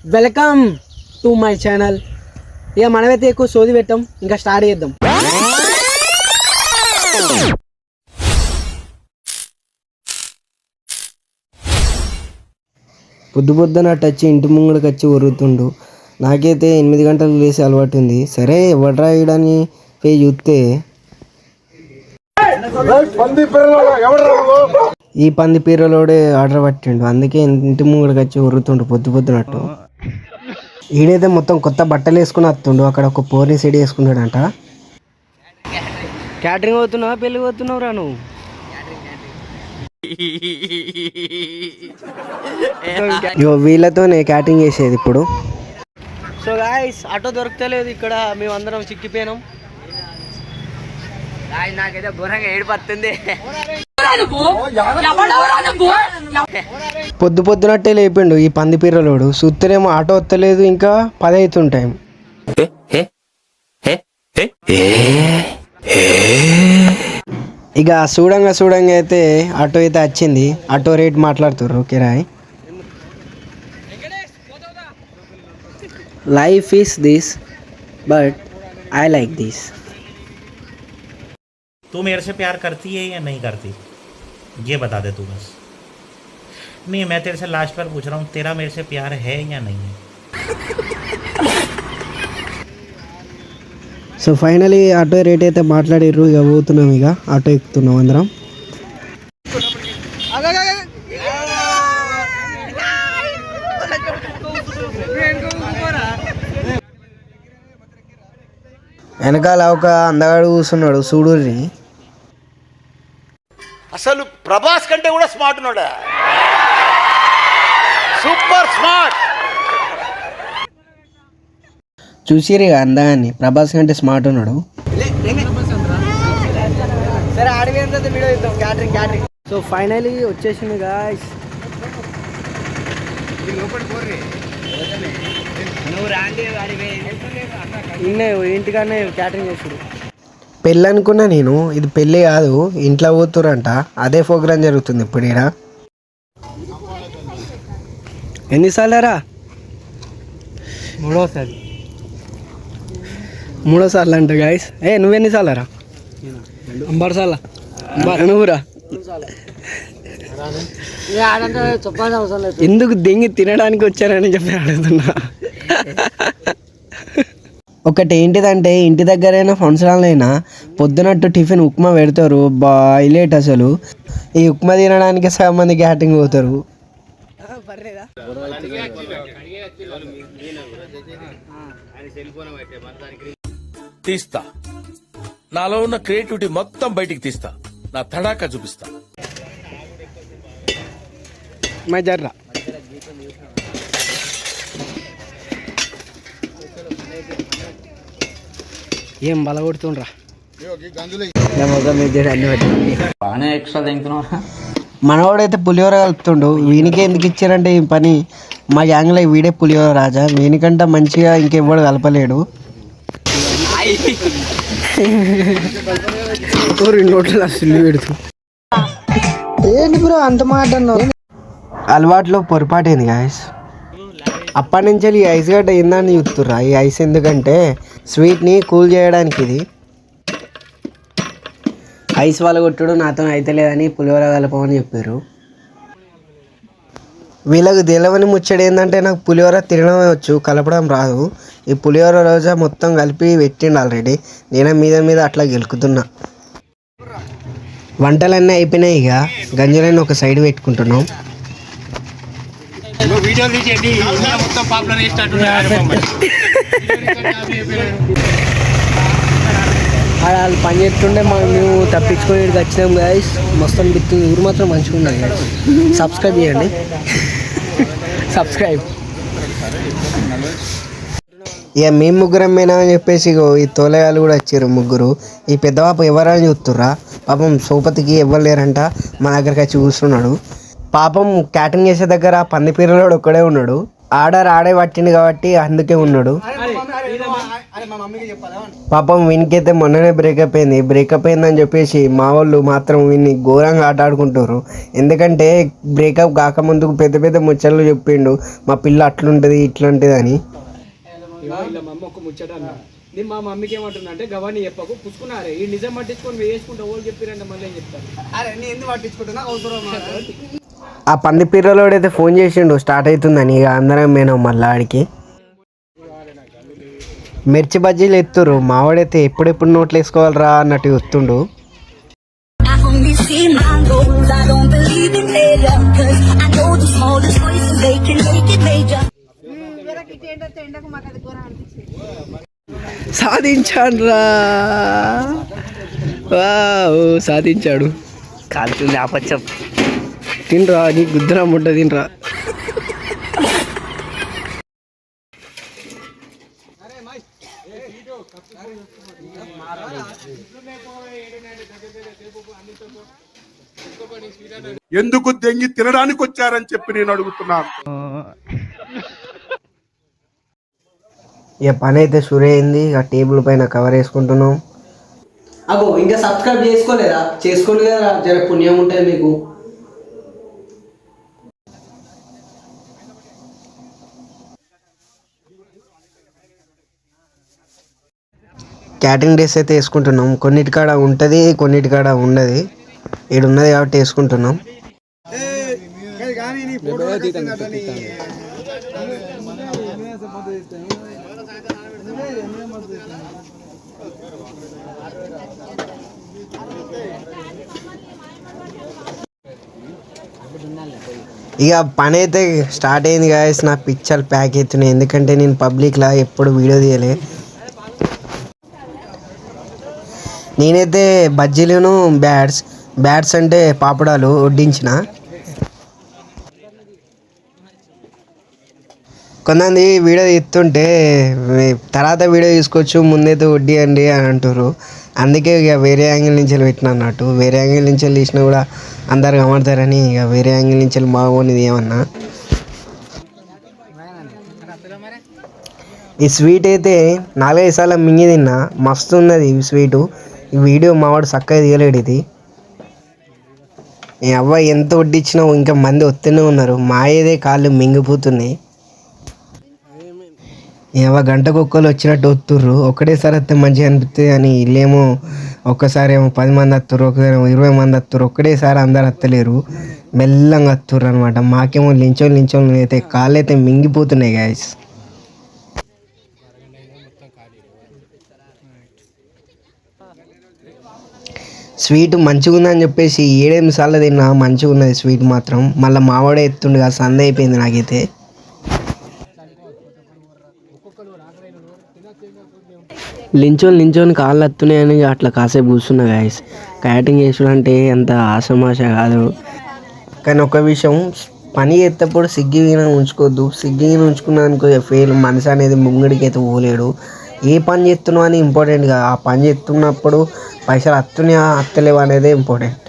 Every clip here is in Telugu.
Welcome to my channel. ఇక మనమైతే ఎక్కువ సోది పెట్టాం, ఇంకా స్టార్ట్ చేద్దాం. పొద్దున వచ్చి ఇంటి ముంగడికి వచ్చి ఒరుగుతుండు. నాకైతే 8 గంటలకు లేసి అలవాటు ఉంది. సరే ఎవడు రాయడని పోయి చూస్తే ఈ పంది పీరలోడే ఆర్డర్ పట్టిండు. అందుకే ఇంటి ముంగడికి వచ్చి ఒరుగుతుండు పొద్దునట్టు. ఈడైతే మొత్తం కొత్త బట్టలు వేసుకుని వస్తుండు. అక్కడ ఒక పోర్ని సెడి వేసుకున్నాడంట. క్యాటరింగ్ పోతున్నావా పెళ్ళి పోతున్నావు రా నువ్వు? వీళ్ళతోనే క్యాటరింగ్ చేసేది ఇప్పుడు. సో గాయ్స్, ఆటో దొరకలేదు ఇక్కడ, మేము అందరం చిక్కిపోయినాం. నాకైతే ఘోరంగా ఏడిపడుతుంది. పొద్దునట్టే లేపిండు ఈ పంది పీరలోడు. సుత్తనేమో ఆటో వస్తలేదు, ఇంకా 10 అవుతుంటాయి. ఇక చూడంగా అయితే ఆటో అయితే వచ్చింది. ఆటో రేట్ మాట్లాడుతుర్రు కిరాయి. Life is this but I like this. तू मेरे से प्यार करती है या नहीं करती, ये बता दे तू बस. नहीं, मैं तेरे से लास्ट बार पूछ रहा हूँ, तेरा मेरे से प्यार है या नहीं है? సో ఫైనలీ ఆటో రేట్ అయితే మాట్లాడిర్రు. ఇక పోతున్నాం, ఇక ఆటో ఎక్కుతున్నాం అందరం. వెనకాల ఒక అందగాడు కూర్చున్నాడు చూడుర్రి. అసలు ప్రభాస్ కంటే కూడా స్మార్ట్ ఉన్నాడా, సూపర్ స్మార్ట్. చూసిరు అందగాన్ని, ప్రభాస్ కంటే స్మార్ట్ ఉన్నాడు. సో ఫైనలీ వచ్చేసింది గాయ్స్. ఇంటికన్నా క్యాటరింగ్ చేసాడు. పెళ్ళి అనుకున్నా నేను, ఇది పెళ్ళి కాదు, ఇంట్లో పోతురంట. అదే ప్రోగ్రామ్ జరుగుతుంది ఇప్పుడు ఈడ. ఎన్నిసార్లరా? మూడోసార్లు అంట గాయస్. నువ్వెన్నిసార్లరా? 2 సార్లు. నువ్వురా ఎందుకు దెంగి తినడానికి వచ్చారని చెప్పి అడుగుతున్నా. ఒకటి ఏంటిదంటే, ఇంటి దగ్గరైనా ఫంక్షన్ అయినా పొద్దునట్టు టిఫిన్ ఉప్మా పెడతారు. హైలైట్ అసలు. ఈ ఉప్మా తినడానికి సగం మంది క్యాటరింగ్ పోతారు. తీస్తా, నాలో ఉన్న క్రియేటివిటీ మొత్తం బయటికి తీస్తా, నా తడాకా చూపిస్తా. మజర్రా ఏం బల కొడుతుండ్రా. మనవాడైతే పులిహోర కలుపుతుండు. వీనికి ఎందుకు ఇచ్చారంటే ఈ పని, మా గ్యాంగ్లో వీడే పులిహోర రాజా. వీనికంటే మంచిగా ఇంకెవ్వడు కలపలేడు. నోట్లో అసలు పెడుతూ ఏంటి బ్రో అంత మాట అన్నావు? అలవాట్లో పొరపాటైంది గాయస్. అప్పటి నుంచి ఈ ఐస్ గడ్డ ఏందని చూస్తుర్రా. ఈ ఐస్ ఎందుకంటే స్వీట్ని కూల్ చేయడానికి. ఇది ఐస్ వాళ్ళ కొట్టుడు నాతో అయితే లేదని పులిహోర కలపమని చెప్పారు. వీళ్ళకి తెలవని ముచ్చడి ఏంటంటే, నాకు పులిహోర తినడమే వచ్చు, కలపడం రాదు. ఈ పులిహోర రోజా మొత్తం కలిపి పెట్టిండు ఆల్రెడీ. నేనే మీద అట్లా గెలుకుతున్నా. వంటలన్నీ అయిపోయినాయి. ఇక గంజులన్నీ ఒక సైడ్ పెట్టుకుంటున్నాం. వాళ్ళు పని చేస్తుండే మేము తప్పించుకొని ఇక్కడికి వచ్చినాం గాయస్. మస్తు అనిపిస్తుంది. ఊరు మాత్రం మంచిగా ఉన్నాయి గాయస్. సబ్స్క్రైబ్ చేయండి. సబ్స్క్రైబ్. ఇక మేము ముగ్గురం పోయినామని చెప్పేసి ఈ తోలగాళ్ళు కూడా వచ్చారు ముగ్గురు. ఈ పెద్ద పాప ఎవరని చూస్తుర్రా. పాపం సోపతికి ఇవ్వలేరంట, మా దగ్గరికి వచ్చి కూర్చున్నాడు. పాపం క్యాటరింగ్ చేసే దగ్గర పంది పీరలోడు ఒక్కడే ఉన్నాడు. ఆర్డర్ ఆడే పట్టిండు కాబట్టి అందుకే ఉన్నాడు. పాపం వీనికైతే మొన్ననే బ్రేకప్ అయిందని చెప్పేసి మా వాళ్ళు మాత్రం వీన్ని ఘోరంగా ఆట ఆడుకుంటారు. ఎందుకంటే బ్రేకప్ కాకముందుకు పెద్ద పెద్ద ముచ్చట్లు చెప్పిండు, మా పిల్ల అట్లుంటుంది ఇట్లుంటుంది అని. ఇలా మా అమ్మ ఒక ముచ్చట అన్నా, నేను మా మమ్మీకి ఏమంటున్నా అంటే గవాన్ని చెప్పకు పుచ్చుకున్నారే ఈ నిజం పట్టించుకొని వేసుకుంటా ఓళ్ళు చెప్పిరంటే మళ్ళీ ఏం చెప్తాను. అరే నేను ఎందుకు పట్టించుకుంటున్నా ఆ పంది పిర్రలోడైతే ఫోన్ చేసిండు స్టార్ట్ అవుతుందని. ఇక అందరం పోయినాం మళ్ళీ ఆడికి. మిర్చి బజ్జీలు ఎత్తురు, మావాడైతే ఎప్పుడెప్పుడు నోట్లు వేసుకోవాలరా అన్నట్టు వస్తుండు. సాధించాడురా, సాధించాడు. కాల్చింది ఆపచ్చం తినరా, నీ గుద్దరా ముట్ట తినరా. ఎందుకు దెంగి తినడానికి వచ్చారని చెప్పి నేను అడుగుతున్నాను. ఇక పని అయితే సురే అయింది. ఇక టేబుల్ పైన కవర్ వేసుకుంటున్నాం. అగో ఇంకా సబ్స్క్రైబ్ చేసుకోలేదా? చేసుకోండి కదా, జర పుణ్యం ఉంటుంది మీకు. క్యాటరింగ్ డ్రెస్ అయితే వేసుకుంటున్నాం. కొన్నిటికాడ ఉంటుంది, కొన్నిటికాడ ఉండదు. ఉన్నది కాబట్టి వేసుకుంటున్నాం. ఇక పని అయితే స్టార్ట్ అయింది గాయస్. నా పిక్చర్ ప్యాక్ అవుతున్నాయి, ఎందుకంటే నేను పబ్లిక్లా ఎప్పుడు వీడియో తీయలే. నేనైతే బజ్జీలను బ్యాట్స్ అంటే పాపడాలు వడ్డించిన. కొంతమంది వీడియో తీస్తుంటే తర్వాత వీడియో తీసుకోవచ్చు, ముందైతే వడ్డియండి అని అంటారు. అందుకే ఇక వేరే యాంగిల్ నుంచి పెట్టిన అన్నట్టు. వేరే యాంగిల్ నుంచి తీసినా కూడా అందరు కమడతారని ఇక వేరే యాంగిల్ నుంచి బాగుంది ఏమన్నా. ఈ స్వీట్ అయితే 4-5 సార్లు మింగి తిన్నా, మస్తు ఉన్నది ఈ స్వీటు. ఈ వీడియో మావాడు చక్కగా తీయలేడు. ఇది ఈ అవ్వ ఎంత వడ్డించినా ఇంకా మంది వస్తూనే ఉన్నారు. మాయేదే కాళ్ళు మింగిపోతున్నాయి. ఏవో గంటకు ఒక్కరు వచ్చినట్టు వస్తుర్రు. ఒకటేసారి వస్తే మంచిగా అనిపిస్తుంది అని వీళ్ళేమో ఒక్కసారి ఏమో 10 మంది వస్తుర్రు, ఒకసారి 20 మంది వస్తుర్రు. ఒక్కటేసారి అందరు వస్తలేరు, మెల్లంగా వస్తుర్రు అనమాట. మాకేమో లించోళ్ళు అయితే కాళ్ళు అయితే మింగిపోతున్నాయి గాయస్. స్వీట్ మంచిగా ఉందని చెప్పేసి 7-8 సార్లు తిన్నా, మంచిగా ఉన్నది స్వీట్ మాత్రం. మళ్ళీ మావాడే ఎత్తుండు కదా, సంద అయిపోయింది నాకైతే. నించోని కాళ్ళు వస్తున్నాయని అట్లా కాసేపు కూర్చున్నా గాయస్. క్యాటింగ్ చేసుడు అంటే అంత ఆశమాష కాదు. కానీ ఒక విషయం, పని చేసేటప్పుడు సిగ్గిన ఉంచుకోవద్దు. సిగ్గిన ఉంచుకున్నానుకో ఫెయిల్. మనిషి అనేది ముంగడికి అయితే పోలేడు. ఏ పని చేస్తున్నావు అని ఇంపార్టెంట్గా, ఆ పని చేస్తున్నప్పుడు పైసలు వస్తున్నాయా వస్తలేవు అనేది ఇంపార్టెంట్.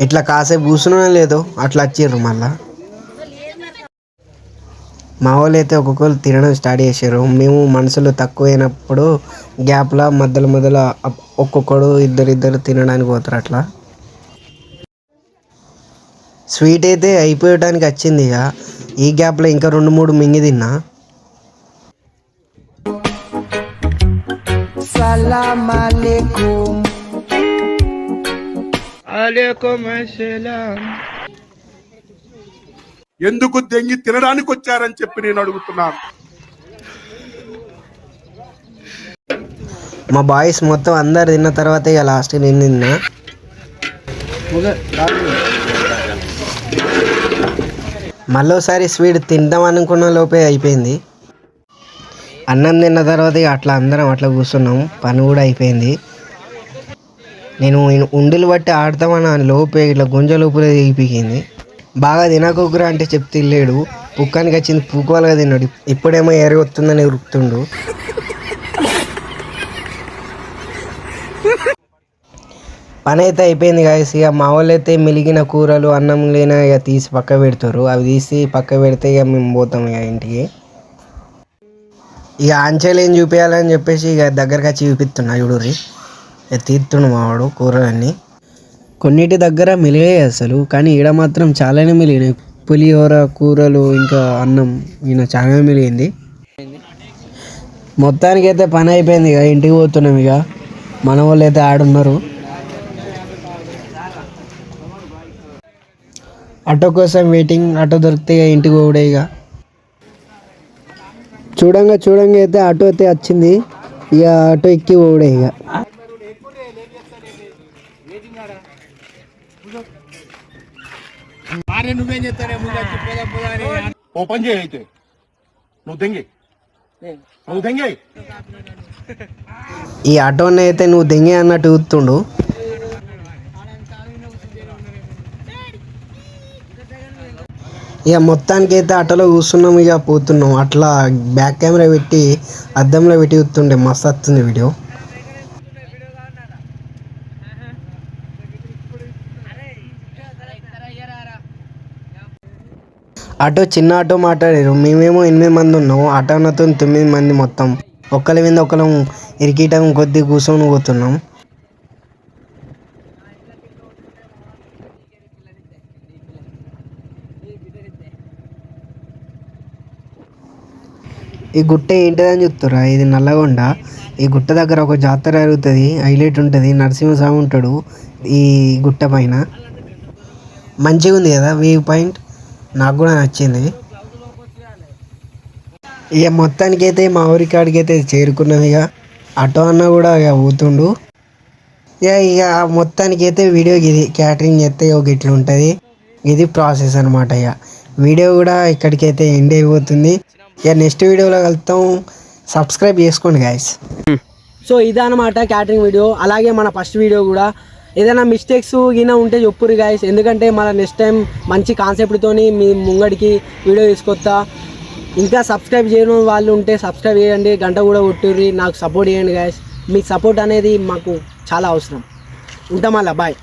ఇట్లా కాసేపు కూర్చున్నా లేదో అట్లా వచ్చిర్రు. మళ్ళా మా వాళ్ళు అయితే ఒక్కొక్కరు తినడం స్టార్ట్ చేశారు. మేము మనసులో తక్కువైనప్పుడు గ్యాప్లో మధ్యలో ఒక్కొక్కడు ఇద్దరు తినడానికి పోతారు. అట్లా స్వీట్ అయితే అయిపోయడానికి వచ్చింది. ఇక ఈ గ్యాప్లో ఇంకా 2-3 మింగి తిన్నా. సలాం అలైకుం. అలైకుం అస్సలాం. ఎందుకు దెంగి తినడానికి వచ్చారని చెప్పి నేను అడుగుతున్నాను. మా బాయ్స్ మొత్తం అందరు తిన్న తర్వాత ఇక లాస్ట్ నేను తిన్నా. మళ్ళీసారి స్వీట్ తిందాం అనుకున్న లోపే అయిపోయింది. అన్నం తిన్న తర్వాత ఇక అట్లా అందరం అట్లా కూర్చున్నాం. పని కూడా అయిపోయింది. నేను ఉండిలు బట్టి ఆడతామని లోపే ఇట్లా గుంజ లోపలే దిగిపోయింది. బాగా తినకురా అంటే చెప్తే లేడు. పుక్కానికి వచ్చింది పూకోలుగా తిన్నాడు. ఇప్పుడేమో ఎరగొస్తుందని ఉరుకుతుండు. పని అయితే అయిపోయింది గాయస్. ఇక మా వాళ్ళు అయితే మిలిగిన కూరలు అన్నం లేనా ఇక తీసి పక్క పెడతారు. అవి తీసి పక్క పెడితే ఇక మేము పోతాం ఇక ఇంటికి. ఇక ఆంచేలు ఏం చూపించాలని చెప్పేసి ఇక దగ్గరకు వచ్చి చూపిస్తున్నా చూడుర్రి. తీస్తుండు మావాడు కూరలన్నీ. కొన్నిటి దగ్గర మిలిగాయి అసలు, కానీ ఈడ మాత్రం చాలానే మిలిగినాయి. పులిహోర, కూరలు, ఇంకా అన్నం ఈయన చాలా మిలిగింది. మొత్తానికైతే పని అయిపోయింది. ఇక ఇంటికి పోతున్నాం. ఇక మన వాళ్ళు అయితే ఆడున్నారు. ఆటో కోసం వెయిటింగ్. ఆటో దొరికితే ఇక ఇంటికి పోవడే. ఇక చూడంగా అయితే ఆటో అయితే వచ్చింది. ఇక ఆటో ఎక్కి పోవడే. ఇక ఓపెన్ చేయి అయితే నువ్వు దెంగి ఈ ఆటోని అయితే నువ్వు దెంగే అన్నట్టు చూస్తుండు. ఇక మొత్తానికి అయితే ఆటోలో కూర్చున్నాం. ఇక పోతున్నాం. అట్లా బ్యాక్ కెమెరా పెట్టి అద్దంలో పెట్టి చూస్తుండే మస్తు వస్తుంది వీడియో. ఆటో చిన్న ఆటో మాట్లాడారు. మేమేమో 8 మంది ఉన్నాం. ఆటో అన్నతో 9 మంది మొత్తం. ఒకరి మీద ఒకరం ఇరికీయటం కొద్ది కూర్చొని పోతున్నాం. ఈ గుట్ట ఏంటిదని చెప్తారా? ఇది నల్లగొండ. ఈ గుట్ట దగ్గర ఒక జాతర జరుగుతుంది. హైలైట్ ఉంటుంది. నరసింహస్వామి ఉంటాడు ఈ గుట్ట పైన. మంచిగా ఉంది కదా వ్యూ పాయింట్. నాకు కూడా నచ్చింది. ఇక మొత్తానికి అయితే మా ఊరి కాడికి అయితే చేరుకున్నాం. ఇక ఆటో అన్న కూడా ఇక పోతుండు. ఇక మొత్తానికి అయితే వీడియో ఇది క్యాటరింగ్ చేస్తే ఒక ఇట్లా ఉంటుంది. ఇది ప్రాసెస్ అనమాట. ఇక వీడియో కూడా ఇక్కడికైతే ఎండ్ అయిపోతుంది. ఇక నెక్స్ట్ వీడియోలో కలుద్దాం. సబ్స్క్రైబ్ చేసుకోండి గాయస్. సో ఇదన్నమాట క్యాటరింగ్ వీడియో. అలాగే మన ఫస్ట్ వీడియో కూడా ఏదైనా మిస్టేక్స్ గిన ఉంటే చెప్పుర్రి గాయస్. ఎందుకంటే మన నెక్స్ట్ టైం మంచి కాన్సెప్ట్తోని మీ ముంగడికి వీడియో తీసుకొస్తా. ఇంకా సబ్స్క్రైబ్ చేయని వాళ్ళు ఉంటే సబ్స్క్రైబ్ చేయండి. గంట కూడా కొట్టుర్రి. నాకు సపోర్ట్ చేయండి గాయస్. మీ సపోర్ట్ అనేది మాకు చాలా అవసరం. ఉంటాం. మళ్ళీ బాయ్.